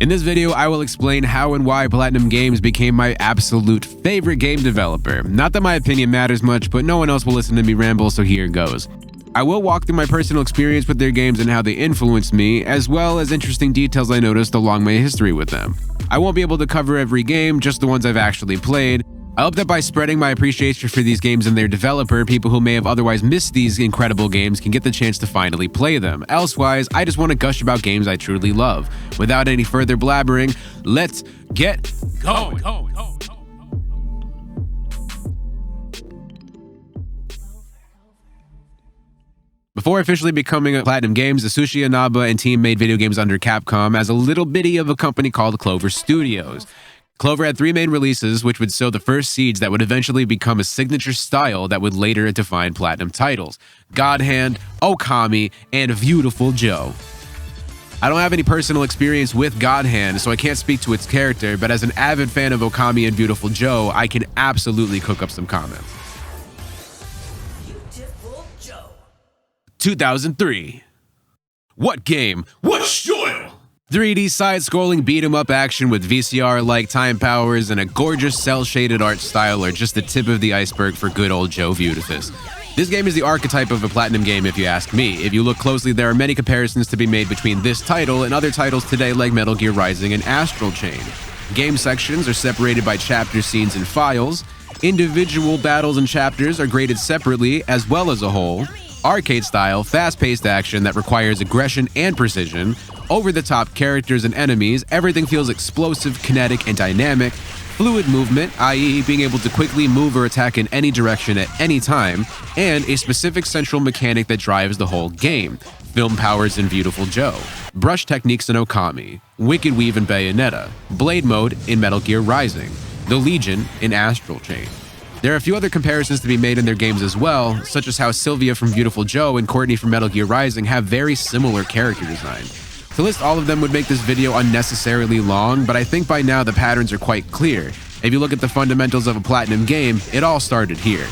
In this video, I will explain how and why Platinum Games became my absolute favorite game developer. Not that my opinion matters much, but no one else will listen to me ramble, so here it goes. I will walk through my personal experience with their games and how they influenced me, as well as interesting details I noticed along my history with them. I won't be able to cover every game, just the ones I've actually played. I hope that by spreading my appreciation for these games and their developer, people who may have otherwise missed these incredible games can get the chance to finally play them. Elsewise, I just want to gush about games I truly love. Without any further blabbering, let's get going. Before officially becoming Platinum Games, Atsushi Inaba and team made video games under Capcom as a little bitty of a company called Clover Studios. Clover had 3 main releases, which would sow the first seeds that would eventually become a signature style that would later define Platinum titles: God Hand, Okami, and Beautiful Joe. I don't have any personal experience with God Hand, so I can't speak to its character, but as an avid fan of Okami and Beautiful Joe, I can absolutely cook up some comments. 2003. What game? What style? 3D side-scrolling beat-em-up action with VCR-like time powers and a gorgeous cel-shaded art style are just the tip of the iceberg for good old Joe Beautifus. This game is the archetype of a Platinum game if you ask me. If you look closely, there are many comparisons to be made between this title and other titles today like Metal Gear Rising and Astral Chain. Game sections are separated by chapter scenes and files. Individual battles and chapters are graded separately as well as a whole. Arcade-style, fast-paced action that requires aggression and precision. Over-the-top characters and enemies, everything feels explosive, kinetic, and dynamic. Fluid movement, i.e. being able to quickly move or attack in any direction at any time. And a specific central mechanic that drives the whole game. Film powers in Beautiful Joe. Brush techniques in Okami. Wicked Weave in Bayonetta. Blade mode in Metal Gear Rising. The Legion in Astral Chain. There are a few other comparisons to be made in their games as well, such as how Sylvia from Beautiful Joe and Courtney from Metal Gear Rising have very similar character design. To list all of them would make this video unnecessarily long, but I think by now the patterns are quite clear. If you look at the fundamentals of a Platinum game, it all started here.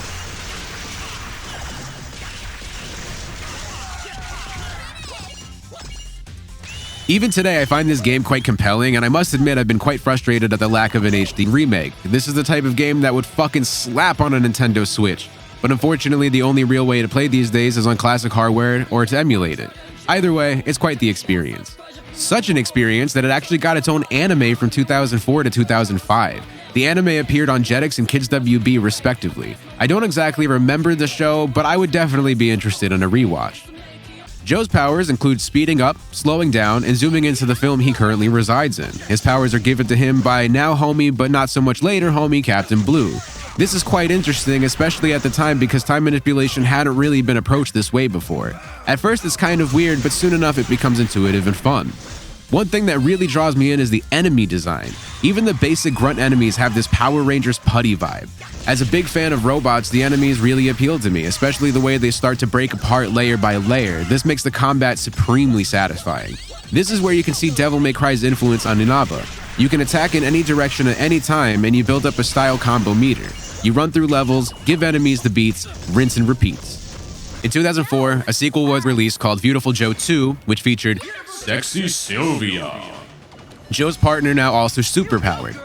Even today, I find this game quite compelling, and I must admit I've been quite frustrated at the lack of an HD remake. This is the type of game that would fucking slap on a Nintendo Switch. But unfortunately, the only real way to play these days is on classic hardware or to emulate it. Either way, it's quite the experience. Such an experience that it actually got its own anime from 2004 to 2005. The anime appeared on Jetix and Kids WB respectively. I don't exactly remember the show, but I would definitely be interested in a rewatch. Joe's powers include speeding up, slowing down, and zooming into the film he currently resides in. His powers are given to him by now homie, but not so much later homie, Captain Blue. This is quite interesting, especially at the time because time manipulation hadn't really been approached this way before. At first it's kind of weird, but soon enough it becomes intuitive and fun. One thing that really draws me in is the enemy design. Even the basic grunt enemies have this Power Rangers putty vibe. As a big fan of robots, the enemies really appeal to me, especially the way they start to break apart layer by layer. This makes the combat supremely satisfying. This is where you can see Devil May Cry's influence on Inaba. You can attack in any direction at any time, and you build up a style combo meter. You run through levels, give enemies the beats, rinse and repeats. In 2004, a sequel was released called Beautiful Joe 2, which featured Sexy Sylvia. Joe's partner now also superpowered.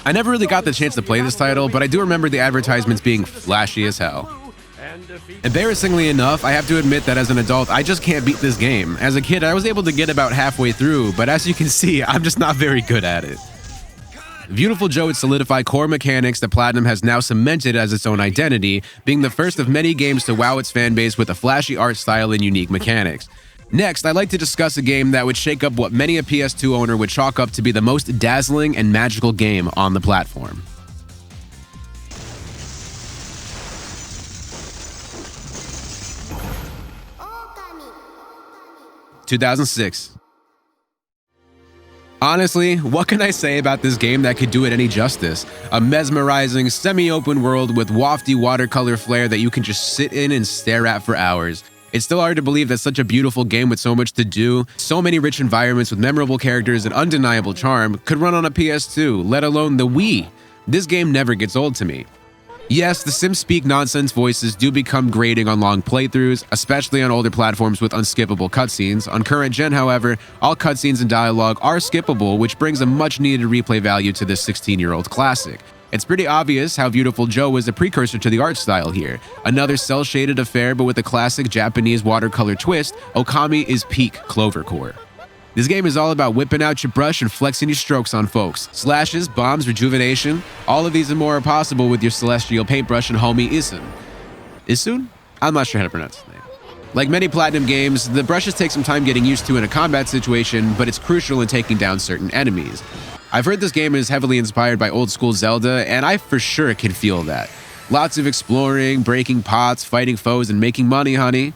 I never really got the chance to play this title, but I do remember the advertisements being flashy as hell. Embarrassingly enough, I have to admit that as an adult, I just can't beat this game. As a kid, I was able to get about halfway through, but as you can see, I'm just not very good at it. Beautiful Joe would solidify core mechanics that Platinum has now cemented as its own identity, being the first of many games to wow its fanbase with a flashy art style and unique mechanics. Next, I'd like to discuss a game that would shake up what many a PS2 owner would chalk up to be the most dazzling and magical game on the platform. Okami. 2006. Honestly, what can I say about this game that could do it any justice? A mesmerizing, semi-open world with wafty watercolor flair that you can just sit in and stare at for hours. It's still hard to believe that such a beautiful game with so much to do, so many rich environments with memorable characters and undeniable charm could run on a PS2, let alone the Wii. This game never gets old to me. Yes, the Sims speak nonsense voices do become grating on long playthroughs, especially on older platforms with unskippable cutscenes. On current gen, however, all cutscenes and dialogue are skippable, which brings a much-needed replay value to this 16-year-old classic. It's pretty obvious how Beautiful Joe was a precursor to the art style here. Another cel-shaded affair, but with a classic Japanese watercolor twist, Okami is peak Clovercore. This game is all about whipping out your brush and flexing your strokes on folks. Slashes, bombs, rejuvenation, all of these and more are possible with your celestial paintbrush and homie Isun. Isun? I'm not sure how to pronounce his name. Like many Platinum games, the brushes take some time getting used to in a combat situation, but it's crucial in taking down certain enemies. I've heard this game is heavily inspired by old school Zelda, and I for sure can feel that. Lots of exploring, breaking pots, fighting foes, and making money, honey.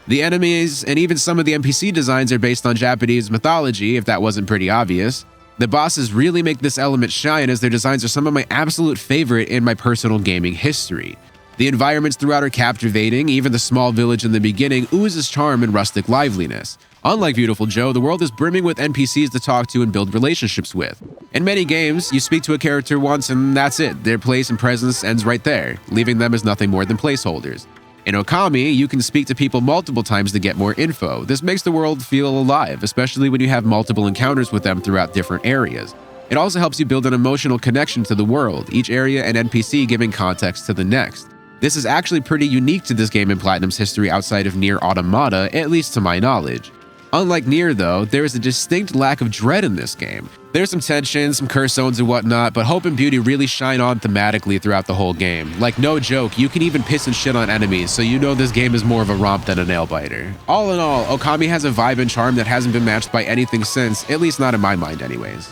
The enemies and even some of the NPC designs are based on Japanese mythology, if that wasn't pretty obvious. The bosses really make this element shine, as their designs are some of my absolute favorite in my personal gaming history. The environments throughout are captivating, even the small village in the beginning oozes charm and rustic liveliness. Unlike Beautiful Joe, the world is brimming with NPCs to talk to and build relationships with. In many games, you speak to a character once and that's it, their place and presence ends right there, leaving them as nothing more than placeholders. In Okami, you can speak to people multiple times to get more info. This makes the world feel alive, especially when you have multiple encounters with them throughout different areas. It also helps you build an emotional connection to the world, each area and NPC giving context to the next. This is actually pretty unique to this game in Platinum's history outside of Nier Automata, at least to my knowledge. Unlike Nier though, there is a distinct lack of dread in this game. There's some tension, some curse zones and whatnot, but hope and beauty really shine on thematically throughout the whole game. Like no joke, you can even piss and shit on enemies, so you know this game is more of a romp than a nail-biter. All in all, Okami has a vibe and charm that hasn't been matched by anything since, at least not in my mind anyways.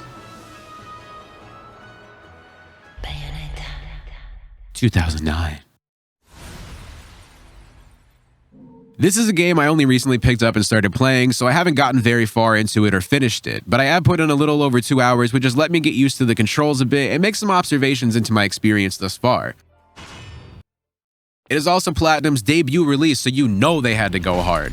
Bayonetta. 2009. This is a game I only recently picked up and started playing, so I haven't gotten very far into it or finished it, but I have put in a little over 2 hours, which has let me get used to the controls a bit and make some observations into my experience thus far. It is also Platinum's debut release, so you know they had to go hard.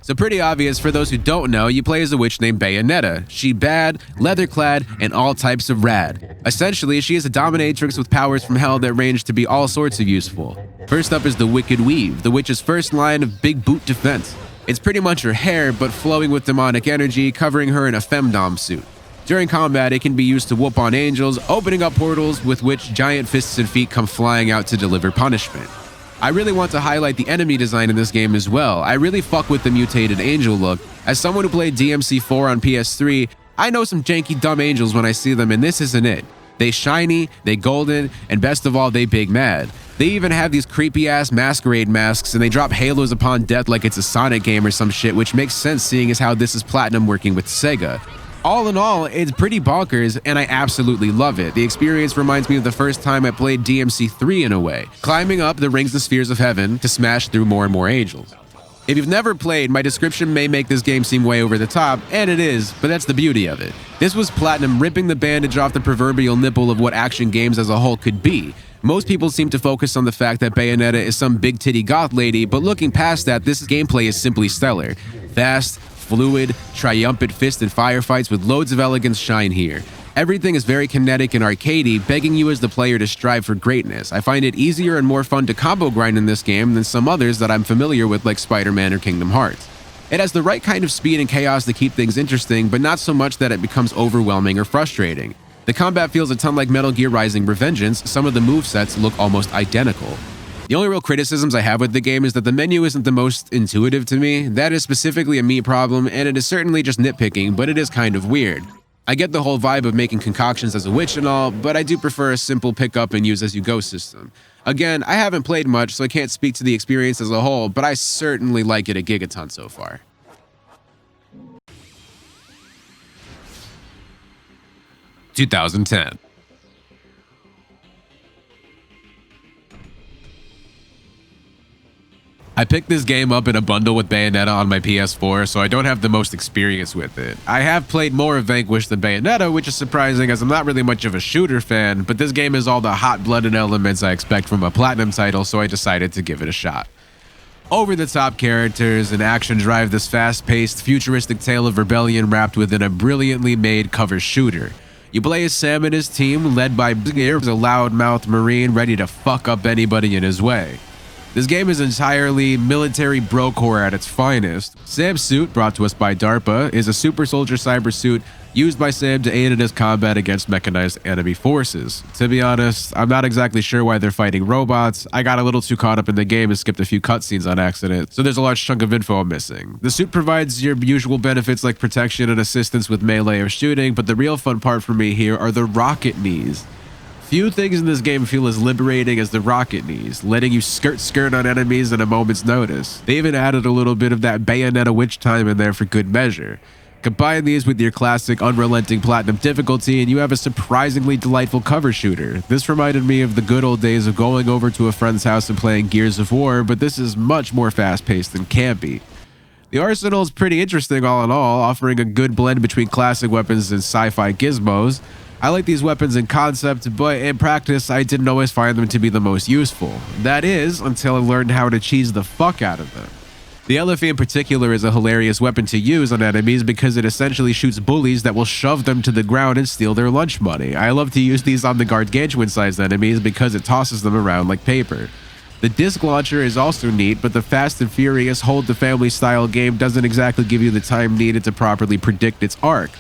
So pretty obvious, for those who don't know, you play as a witch named Bayonetta. She bad, leather-clad, and all types of rad. Essentially, she is a dominatrix with powers from hell that range to be all sorts of useful. First up is the Wicked Weave, the witch's first line of big boot defense. It's pretty much her hair, but flowing with demonic energy, covering her in a femdom suit. During combat, it can be used to whoop on angels, opening up portals with which giant fists and feet come flying out to deliver punishment. I really want to highlight the enemy design in this game as well. I really fuck with the mutated angel look. As someone who played DMC4 on PS3, I know some janky dumb angels when I see them, and this isn't it. They shiny, they golden, and best of all, they big mad. They even have these creepy ass masquerade masks, and they drop halos upon death like it's a Sonic game or some shit, which makes sense seeing as how this is Platinum working with Sega. All in all, it's pretty bonkers, and I absolutely love it. The experience reminds me of the first time I played DMC3 in a way, climbing up the rings and spheres of heaven to smash through more and more angels. If you've never played, my description may make this game seem way over the top, and it is, but that's the beauty of it. This was Platinum ripping the bandage off the proverbial nipple of what action games as a whole could be. Most people seem to focus on the fact that Bayonetta is some big titty goth lady, but looking past that, this gameplay is simply stellar. Fast, fluid, triumphant fist and firefights with loads of elegance shine here. Everything is very kinetic and arcadey, begging you as the player to strive for greatness. I find it easier and more fun to combo grind in this game than some others that I'm familiar with like Spider-Man or Kingdom Hearts. It has the right kind of speed and chaos to keep things interesting, but not so much that it becomes overwhelming or frustrating. The combat feels a ton like Metal Gear Rising Revengeance. Some of the movesets look almost identical. The only real criticisms I have with the game is that the menu isn't the most intuitive to me. That is specifically a me problem, and it is certainly just nitpicking, but it is kind of weird. I get the whole vibe of making concoctions as a witch and all, but I do prefer a simple pick up and use as you go system. Again, I haven't played much, so I can't speak to the experience as a whole, but I certainly like it a gigaton so far. (2010) I picked this game up in a bundle with Bayonetta on my PS4, so I don't have the most experience with it. I have played more of Vanquish than Bayonetta, which is surprising as I'm not really much of a shooter fan, but this game has all the hot-blooded elements I expect from a Platinum title, so I decided to give it a shot. Over-the-top characters and action drive this fast-paced, futuristic tale of rebellion wrapped within a brilliantly made cover shooter. You play as Sam and his team, led by a loudmouth marine ready to fuck up anybody in his way. This game is entirely military brocore at its finest. Sam's suit, brought to us by DARPA, is a super soldier cyber suit used by Sam to aid in his combat against mechanized enemy forces. To be honest, I'm not exactly sure why they're fighting robots. I got a little too caught up in the game and skipped a few cutscenes on accident, so there's a large chunk of info I'm missing. The suit provides your usual benefits like protection and assistance with melee or shooting, but the real fun part for me here are the rocket knees. Few things in this game feel as liberating as the rocket knees, letting you skirt on enemies at a moment's notice. They even added a little bit of that Bayonetta witch time in there for good measure. Combine these with your classic unrelenting platinum difficulty and you have a surprisingly delightful cover shooter. This reminded me of the good old days of going over to a friend's house and playing Gears of War, but this is much more fast-paced and campy. The arsenal is pretty interesting all in all, offering a good blend between classic weapons and sci-fi gizmos. I like these weapons in concept, but in practice, I didn't always find them to be the most useful. That is, until I learned how to cheese the fuck out of them. The LFE in particular is a hilarious weapon to use on enemies because it essentially shoots bullies that will shove them to the ground and steal their lunch money. I love to use these on the gargantuan-sized enemies because it tosses them around like paper. The disc launcher is also neat, but the Fast and Furious hold the family style game doesn't exactly give you the time needed to properly predict its arc.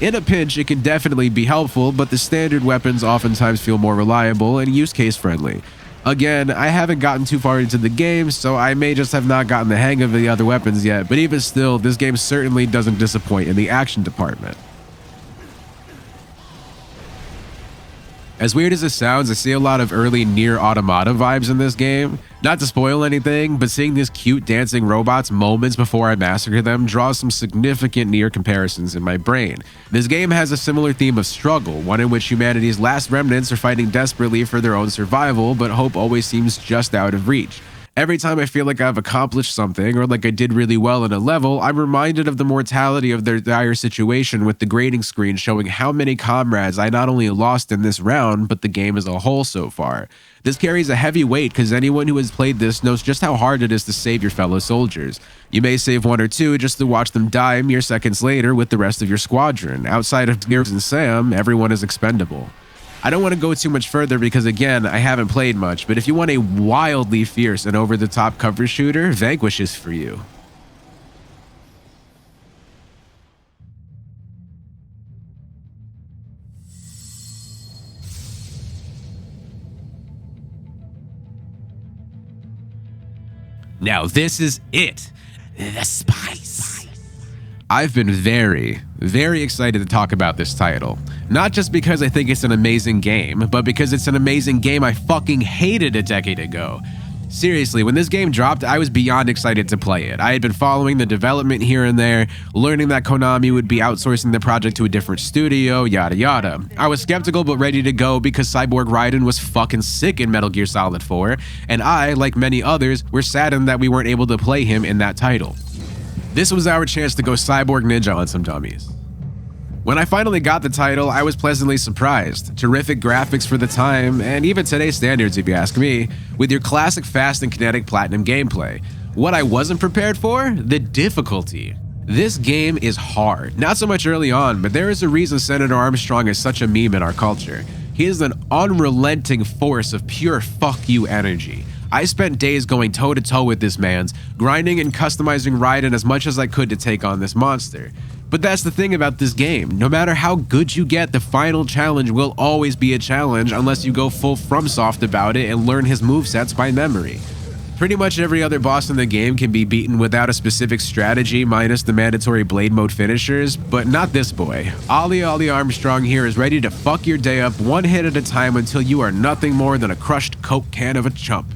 In a pinch, it can definitely be helpful, but the standard weapons oftentimes feel more reliable and use case friendly. Again, I haven't gotten too far into the game, so I may just have not gotten the hang of the other weapons yet, but even still, this game certainly doesn't disappoint in the action department. As weird as it sounds, I see a lot of early Nier Automata vibes in this game. Not to spoil anything, but seeing these cute dancing robots moments before I massacre them draws some significant Nier comparisons in my brain. This game has a similar theme of struggle, one in which humanity's last remnants are fighting desperately for their own survival, but hope always seems just out of reach. Every time I feel like I've accomplished something or like I did really well in a level, I'm reminded of the mortality of their dire situation with the grading screen showing how many comrades I not only lost in this round, but the game as a whole so far. This carries a heavy weight because anyone who has played this knows just how hard it is to save your fellow soldiers. You may save one or two just to watch them die mere seconds later with the rest of your squadron. Outside of Gears and Sam, everyone is expendable. I don't want to go too much further because, again, I haven't played much, but if you want a wildly fierce and over-the-top cover shooter, Vanquish is for you. Now this is it. The spice. I've been very excited to talk about this title. Not just because I think it's an amazing game, but because it's an amazing game I fucking hated a decade ago. Seriously, when this game dropped, I was beyond excited to play it. I had been following the development here and there, learning that Konami would be outsourcing the project to a different studio, yada yada. I was skeptical but ready to go because Cyborg Raiden was fucking sick in Metal Gear Solid 4, and I, like many others, were saddened that we weren't able to play him in that title. This was our chance to go Cyborg Ninja on some dummies. When I finally got the title, I was pleasantly surprised. Terrific graphics for the time, and even today's standards if you ask me, with your classic fast and kinetic platinum gameplay. What I wasn't prepared for? The difficulty. This game is hard, not so much early on, but there is a reason Senator Armstrong is such a meme in our culture. He is an unrelenting force of pure fuck you energy. I spent days going toe-to-toe with this man's, grinding and customizing Raiden as much as I could to take on this monster. But that's the thing about this game. No matter how good you get, the final challenge will always be a challenge unless you go full FromSoft about it and learn his movesets by memory. Pretty much every other boss in the game can be beaten without a specific strategy minus the mandatory blade mode finishers, but not this boy. Ollie Armstrong here is ready to fuck your day up one hit at a time until you are nothing more than a crushed Coke can of a chump.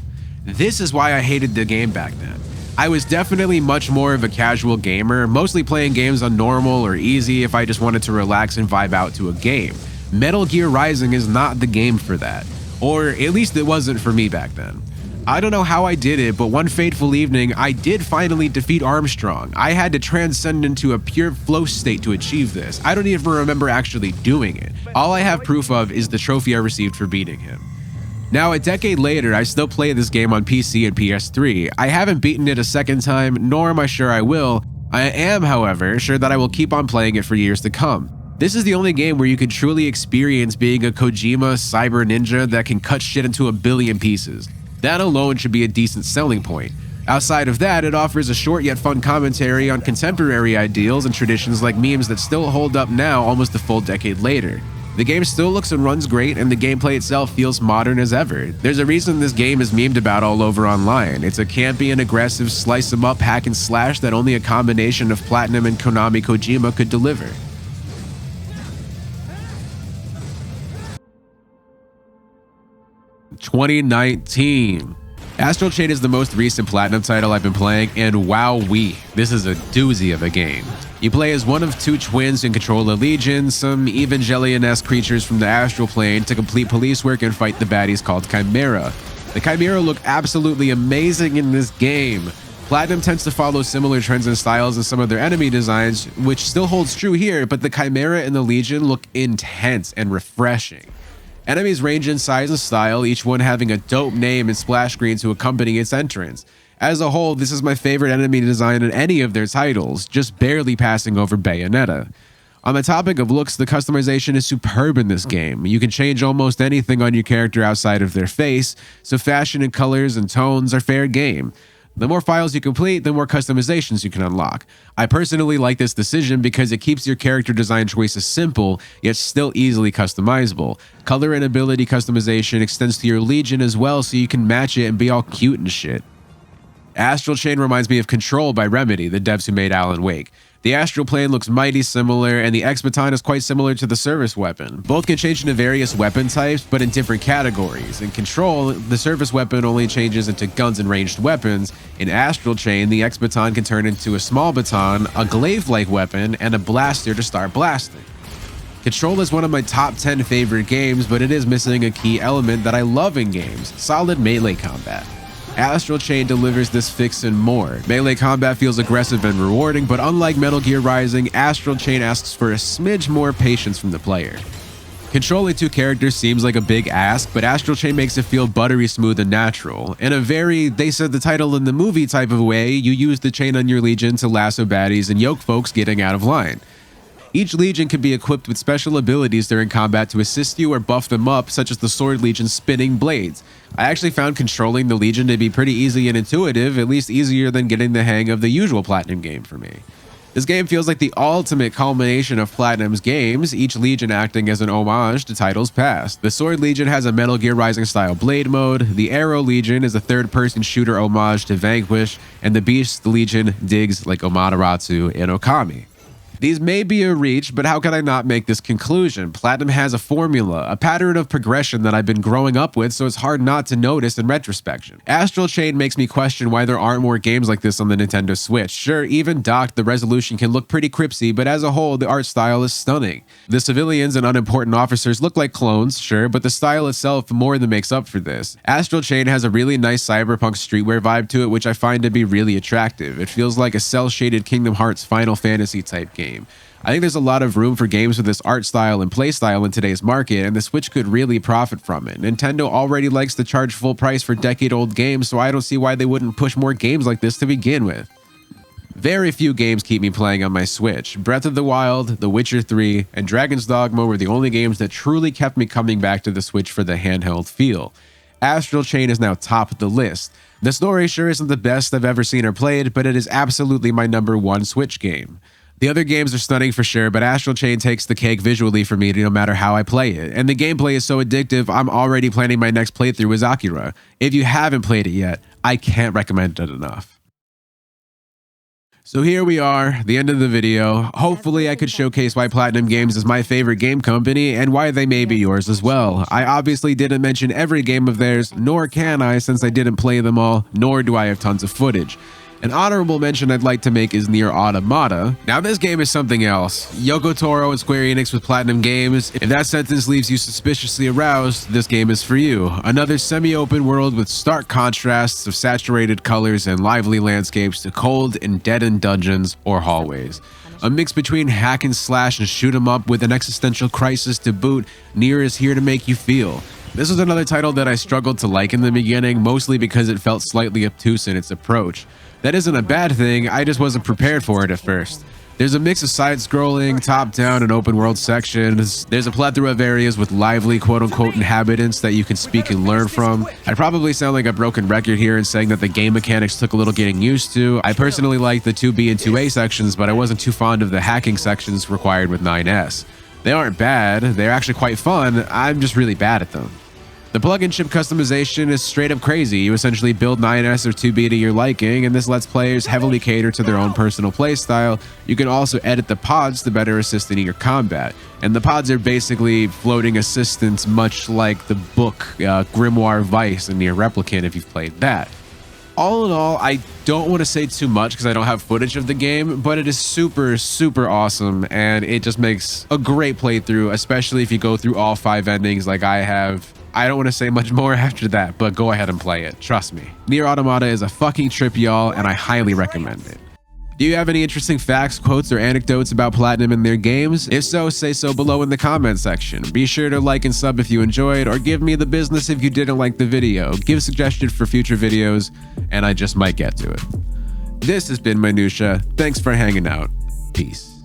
This is why I hated the game back then. I was definitely much more of a casual gamer, mostly playing games on normal or easy if I just wanted to relax and vibe out to a game. Metal Gear Rising is not the game for that, or at least it wasn't for me back then. I don't know how I did it, but one fateful evening, I did finally defeat Armstrong. I had to transcend into a pure flow state to achieve this. I don't even remember actually doing it. All I have proof of is the trophy I received for beating him. Now, a decade later, I still play this game on PC and PS3. I haven't beaten it a second time, nor am I sure I will. I am, however, sure that I will keep on playing it for years to come. This is the only game where you can truly experience being a Kojima cyber ninja that can cut shit into a billion pieces. That alone should be a decent selling point. Outside of that, it offers a short yet fun commentary on contemporary ideals and traditions like memes that still hold up now almost a full decade later. The game still looks and runs great, and the gameplay itself feels modern as ever. There's a reason this game is memed about all over online. It's a campy and aggressive slice-em-up hack and slash that only a combination of Platinum and Konami Kojima could deliver. (2019) Astral Chain is the most recent Platinum title I've been playing, and wowee, this is a doozy of a game. You play as one of two twins and control a legion, some Evangelion-esque creatures from the astral plane, to complete police work and fight the baddies called Chimera. The Chimera look absolutely amazing in this game. Platinum tends to follow similar trends and styles as some of their enemy designs, which still holds true here, but the Chimera and the Legion look intense and refreshing. Enemies range in size and style, each one having a dope name and splash screen to accompany its entrance. As a whole, this is my favorite enemy design in any of their titles, just barely passing over Bayonetta. On the topic of looks, the customization is superb in this game. You can change almost anything on your character outside of their face, so fashion and colors and tones are fair game. The more files you complete, the more customizations you can unlock. I personally like this decision because it keeps your character design choices simple, yet still easily customizable. Color and ability customization extends to your Legion as well, so you can match it and be all cute and shit. Astral Chain reminds me of Control by Remedy, the devs who made Alan Wake. The Astral Plane looks mighty similar, and the X-Baton is quite similar to the service weapon. Both can change into various weapon types, but in different categories. In Control, the service weapon only changes into guns and ranged weapons. In Astral Chain, the X-Baton can turn into a small baton, a glaive-like weapon, and a blaster to start blasting. Control is one of my top 10 favorite games, but it is missing a key element that I love in games: solid melee combat. Astral Chain delivers this fix and more. Melee combat feels aggressive and rewarding, but unlike Metal Gear Rising, Astral Chain asks for a smidge more patience from the player. Controlling two characters seems like a big ask, but Astral Chain makes it feel buttery smooth and natural. In a very they said the title in the movie type of way, you use the chain on your Legion to lasso baddies and yoke folks getting out of line. Each Legion can be equipped with special abilities during combat to assist you or buff them up, such as the Sword Legion's spinning blades. I actually found controlling the Legion to be pretty easy and intuitive, at least easier than getting the hang of the usual Platinum game for me. This game feels like the ultimate culmination of Platinum's games, each Legion acting as an homage to titles past. The Sword Legion has a Metal Gear Rising style blade mode, the Arrow Legion is a third-person shooter homage to Vanquish, and the Beast Legion digs like Amaterasu in Okami. These may be a reach, but how can I not make this conclusion? Platinum has a formula, a pattern of progression that I've been growing up with, so it's hard not to notice in retrospection. Astral Chain makes me question why there aren't more games like this on the Nintendo Switch. Sure, even docked, the resolution can look pretty cripsy, but as a whole, the art style is stunning. The civilians and unimportant officers look like clones, sure, but the style itself more than makes up for this. Astral Chain has a really nice cyberpunk streetwear vibe to it, which I find to be really attractive. It feels like a cel-shaded Kingdom Hearts Final Fantasy type game. I think there's a lot of room for games with this art style and play style in today's market, and the Switch could really profit from it. Nintendo already likes to charge full price for decade-old games, so I don't see why they wouldn't push more games like this to begin with. Very few games keep me playing on my Switch. Breath of the Wild, The Witcher 3, and Dragon's Dogma were the only games that truly kept me coming back to the Switch for the handheld feel. Astral Chain is now top of the list. The story sure isn't the best I've ever seen or played, but it is absolutely my #1 Switch game. The other games are stunning for sure, but Astral Chain takes the cake visually for me no matter how I play it. And the gameplay is so addictive, I'm already planning my next playthrough with Akira. If you haven't played it yet, I can't recommend it enough. So here we are, the end of the video. Hopefully I could showcase why Platinum Games is my favorite game company and why they may be yours as well. I obviously didn't mention every game of theirs, nor can I since I didn't play them all, nor do I have tons of footage. An honorable mention I'd like to make is Nier Automata. Now this game is something else. Yoko Taro and Square Enix with Platinum Games. If that sentence leaves you suspiciously aroused, this game is for you. Another semi-open world with stark contrasts of saturated colors and lively landscapes to cold and dead-end dungeons or hallways. A mix between hack and slash and shoot 'em up with an existential crisis to boot, Nier is here to make you feel. This was another title that I struggled to like in the beginning, mostly because it felt slightly obtuse in its approach. That isn't a bad thing, I just wasn't prepared for it at first. There's a mix of side-scrolling, top-down, and open-world sections. There's a plethora of areas with lively quote-unquote inhabitants that you can speak and learn from. I probably sound like a broken record here in saying that the game mechanics took a little getting used to. I personally like the 2B and 2A sections, but I wasn't too fond of the hacking sections required with 9S. They aren't bad, they're actually quite fun, I'm just really bad at them. The plug-in chip customization is straight up crazy. You essentially build 9S or 2B to your liking, and this lets players heavily cater to their own personal playstyle. You can also edit the pods to better assist in your combat. And the pods are basically floating assistants, much like the book Grimoire Vice and Nier Replicant if you've played that. All in all, I don't want to say too much because I don't have footage of the game, but it is super, super awesome, and it just makes a great playthrough, especially if you go through all 5 endings like I have. I don't want to say much more after that, but go ahead and play it. Trust me. Nier Automata is a fucking trip, y'all, and I highly recommend it. Do you have any interesting facts, quotes, or anecdotes about Platinum and their games? If so, say so below in the comment section. Be sure to like and sub if you enjoyed, or give me the business if you didn't like the video. Give suggestions for future videos, and I just might get to it. This has been Minutia. Thanks for hanging out. Peace.